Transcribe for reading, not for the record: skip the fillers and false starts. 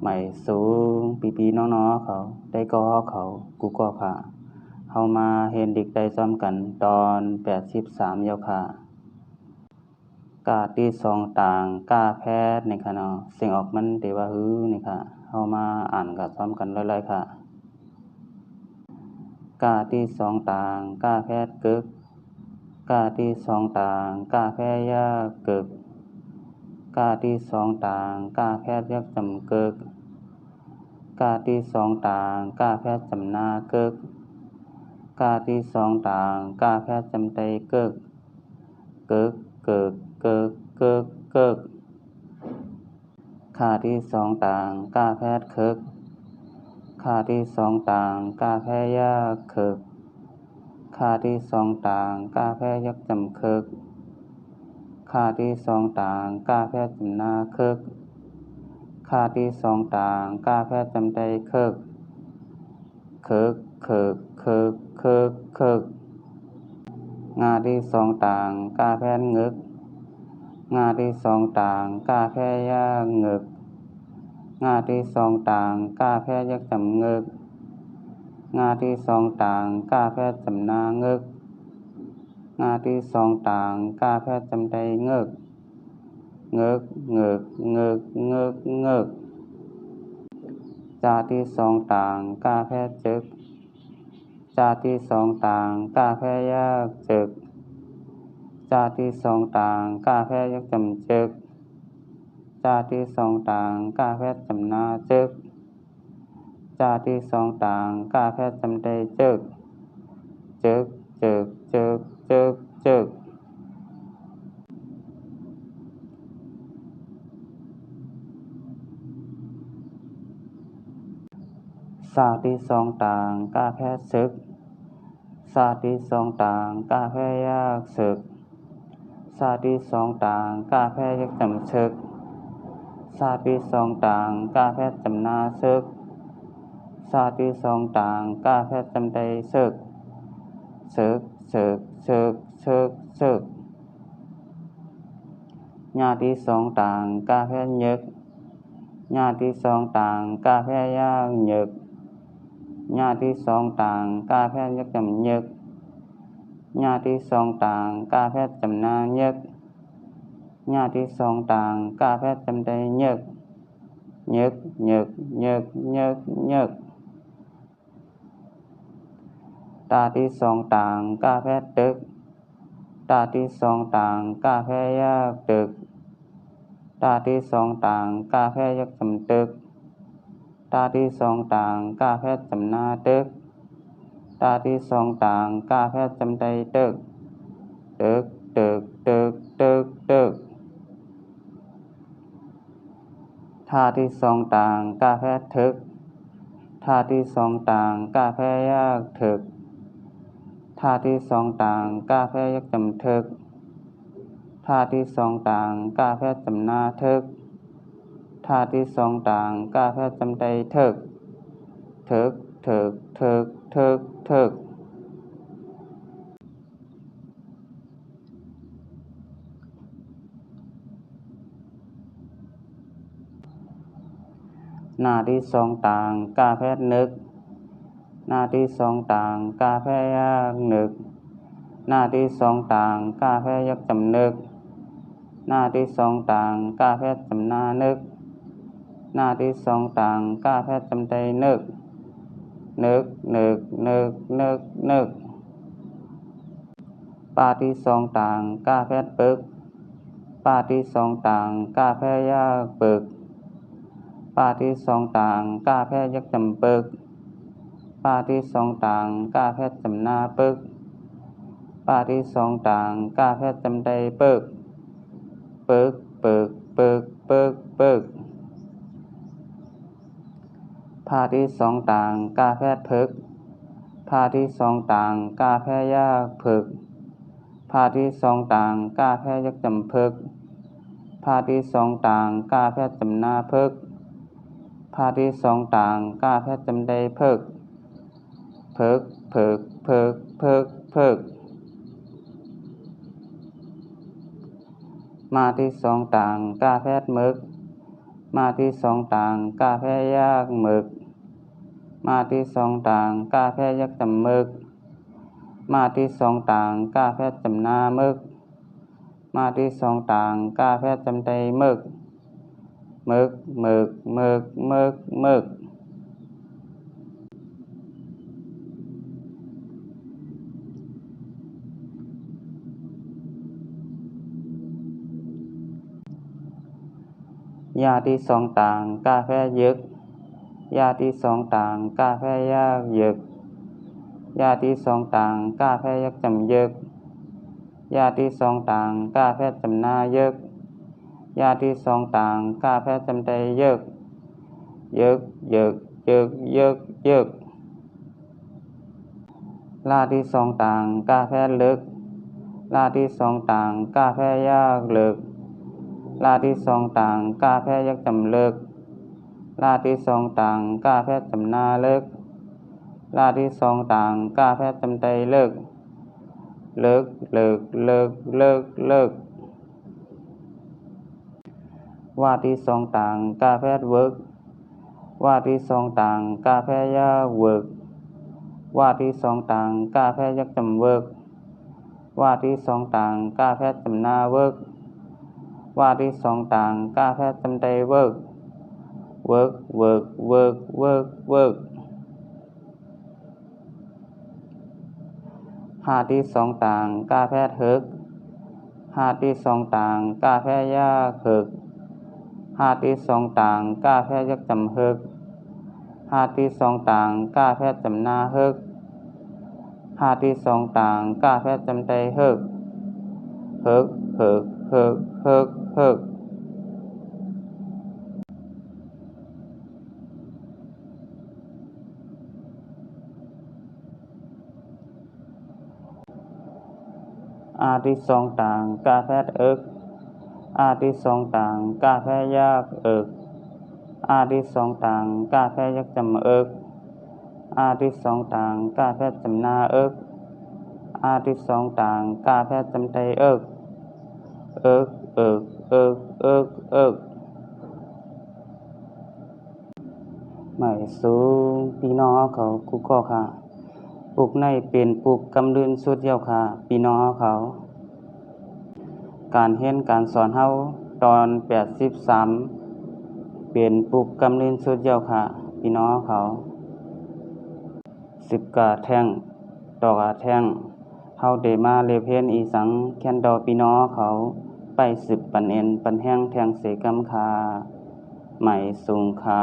ใหม่สูงปีๆน้อๆเขาได้ก่อเขากูก็ค่ะเฮามาเห็นเด็กได้ซ้อมกันตอน83แล้วค่ะกาที่2ต่างกาแพทย์นี่ค่ะเนาะเสียงออกมันที่ว่าฮือนี่ค่ะเฮามาอ่านก็ซ้อมกันเลยๆค่ะกาที่2ต่างกาแพทย์กึกกาที่2ต่างกาแพทย์ยากึกกาที่2ต่างกาแพทย์ยักจำกึกกาที่2ต่างกาแพทย์จำนากึกกาที่2ต่างกาแพทย์จำไตกึกกึกกึกกึกกึกกึกค่าที่2ต่างกาแพทย์คึกค่าที่2ต่างกาแพทย์ยาคึกค่าที่2ต่างกาแพทย์ยักจำคึกค่าที่2ต่างกาแพทย์จำนาคึกค่าที่2ต่างกาแพทย์จำไตคึกคึกคึกคึกคึกคึกงาที่2ต่างกาแพทย์งึกงาที่2ต่างกาแพทย์ยางึกงาที่2ต่างกาแพทย์ยักจำงึกงาที่2ต่างกาแพทย์จำนางึกงาที่2ต่างกาแพทย์จำไตงึกงึกงึกงึกงึกงึกจาที่2ต่างกาแพทย์จึกจาที่2ต่างกาแพทย์ยากจึกจาที่2ต่างกาแพทย์ยักจำจึกจาที่2ต่างกาแพทย์จำนาจึกจาที่2ต่างกาแพทย์จำไตจึกจึกจึกจึกจึกจึกศาสตร์ที่2ต่างกาแพทย์ศึกศาสตร์ที่2ต่างกาแพทย์ยากศึกศาสตร์ที่2ต่างกาแพทย์ยักจำศึกศาสตร์ที่2ต่างกาแพทย์จำนาศึกศาสตร์ที่2ต่างกาแพทย์จำไตศึกศึกศึกศึกศึกศึกญาติที่2ต่างกาแพทย์ยึกญาติที่2ต่างกาแพทย์ยากยึกญาติที่2ต่างกาแพทย์ยักจำยึกญาติที่2ต่างกาแพทย์จำนายึกญาติที่2ต่างกาแพทย์จำไตยึกยึกยึกยึกยึกยึกตาที่2ต่างกาแพทย์ตึกตาที่2ต่างกาแพทย์ยากตึกตาที่2ต่างกาแพทย์ยักจำตึกตาที่2ต่างกาแพทย์จำนาตึกตาที่2ต่างกาแพทย์จำไตตึกตึกตึกตึกตึกตึกท่าที่2ต่างกาแพทย์ทึกท่าที่2ต่างกาแพทย์ยากทึกท่าที่2ต่างกาแพทย์ยักจำทึกท่าที่2ต่างกาแพทย์จำนาทึกท่าที่2ต่างกาแพทย์จำไตทึกทึกทึกทึกทึกทึกหน้าที่2ต่างกาแพทย์นึกหน้าที่2ต่างกาแพทย์ยากนึกหน้าที่2ต่างกาแพทย์ยักจำนึกหน้าที่2ต่างกาแพทย์จำนานึกหน้าที่2ต่างกาแพทย์จำไตนึกนึกนึกนึกนึกนึกปาที่2ต่างกาแพทย์ปึกปาที่2ต่างกาแพทย์ยากปึกปาที่2ต่างกาแพทย์ยักจำปึกปาที่2ต่างกาแพทย์จำนาปึกปาที่2ต่างกาแพทย์จำไตปึกปึกปึกปึกปึกปึกพาที่2ต่างกาแพทย์พึกพาที่2ต่างกาแพทย์ยากพึกพาที่2ต่างกาแพทย์ยักจำพึกพาที่2ต่างกาแพทย์จำนาพึกพาที่2ต่างกาแพทย์จำไตพึกพึกพึกพึกพึกพึกมาที่2ต่างกาแพทย์มึก มาที่สองต่างกาแฟยากหมึกมาที่สองต่างกาแฟยักจำหมึกมาที่สองต่างกาแฟจำนาหมึกมาที่สองต่างกาแฟจำไตหมึกหมึกหมึกหมึกหมึกหมึกยาที่สองต่างกาแฟยึกยาที่สองต่างกาแฟยากยึกยาที่สองต่างกาแฟยักจำยึกยาที่สองต่างกาแฟจำนายึกยาที่สองต่างกาแฟจำไตยึกยึกยึกยึกยึกยึกลาที่สองต่างกาแฟลึกลาที่สองต่างกาแฟยากลึกลาที่สองต่างกาแฟยักจำลึกลาที่สองต่างกาแฟจำนาลึกลาที่สองต่างกาแฟจำไตลึกลึกลึกลึกลึกลึกว่าที่สองต่างกาแฟเวิกว่าที่สองต่างกาแฟยากเวิกว่าที่สองต่างกาแฟยักจำเวิกว่าที่สองต่างกาแฟจำนาเวิกว่าที่สองต่างกาแฟจำไตเวิกเวิกเวิกเวิกเวิกเวิกหาที่สองต่างกาแฟเถิกหาที่สองต่างกาแฟยากเถิกหาที่สองต่างกาแฟยักจำเฮิกหาที่สองต่างกาแฟจำนาเฮิกหาที่สองต่างกาแฟจำไตเฮิกเฮิกเฮิกเฮิกเฮิกเฮิกอาที่สองต่างกาแฟเอิกอาที่สองต่างกาแฟยากเอิกอาที่สองต่างกาแฟยักจำเอิกอาที่สองต่างกาแฟจำนาเอิกอาที่สองต่างกาแฟจำไตเอิกเอิกเอิกเอิกเอิกเอิกหมายสูงพี่น้องเขาคุกข้อค่ะปลูกในเป็นปลูกกำลืนสุดเยี่ยวค่ะพี่น้องเขาการเรียนการสอนเฮาตอน83เป็นปลูกกำลืนสุดเยี่ยวค่ะพี่น้องเขา10กะแท่งต่อกะแท่งเฮาได้มาเรียนเรียนอีสังแคนดอพี่น้องเขาไป10ปันเอ็นปันแห้งแทงเสกำคาไหมสูงคา